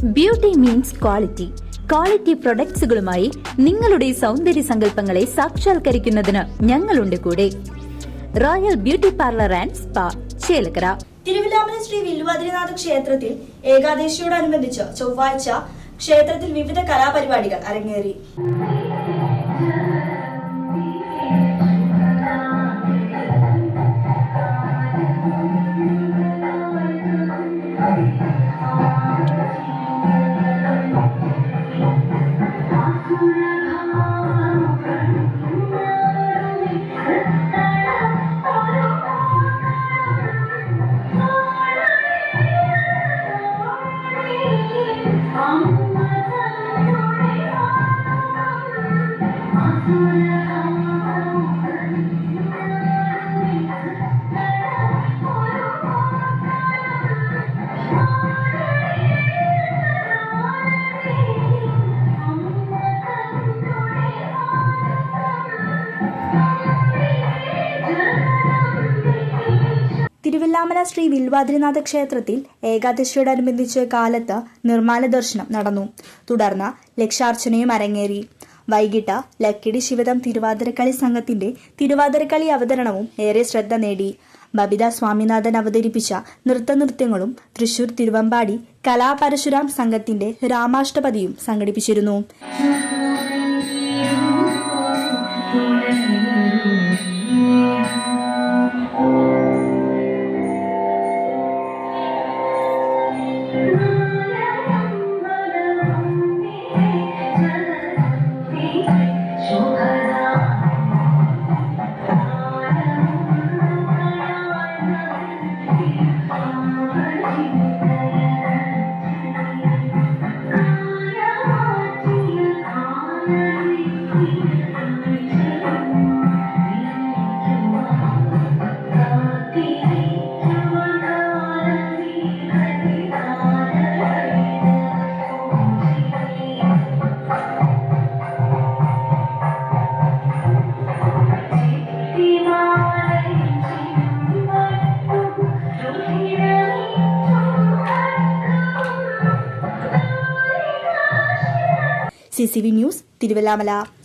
Beauty means quality. Quality പ്രൊഡക്ട്സുകളുമായി നിങ്ങളുടെ സൗന്ദര്യ സങ്കല്പങ്ങളെ സാക്ഷാത്കരിക്കുന്നതിന് ഞങ്ങളുണ്ട് കൂടെ. Royal beauty parlour and spa, Chelakkara. Thiruvilwamala Shri Vilwadrinatha ക്ഷേത്രത്തിൽ ഏകാദശിയോടനുബന്ധിച്ച് ചൊവ്വാഴ്ച ക്ഷേത്രത്തിൽ വിവിധ കലാപരിപാടികൾ അരങ്ങേറി. തിരുവില്ലാമല ശ്രീ വില്വാദ്രിനാഥ ക്ഷേത്രത്തിൽ ഏകാദശിയോടനുബന്ധിച്ച് കാലത്ത് നിർമ്മാല ദർശനം നടന്നു. തുടർന്ന് ലക്ഷാർച്ചനയും അരങ്ങേറി. വൈകിട്ട് ലക്കിടി ശിവദം തിരുവാതിരക്കളി സംഘത്തിന്റെ തിരുവാതിരക്കളി അവതരണവും ഏറെ ശ്രദ്ധ നേടി. ബബിത സ്വാമിനാഥൻ അവതരിപ്പിച്ച നൃത്തനൃത്യങ്ങളും തൃശൂർ തിരുവമ്പാടി കലാപരശുരാം സംഘത്തിന്റെ രാമാഷ്ടപതിയും സംഘടിപ്പിച്ചിരുന്നു. CCV news, Thiruvallamala.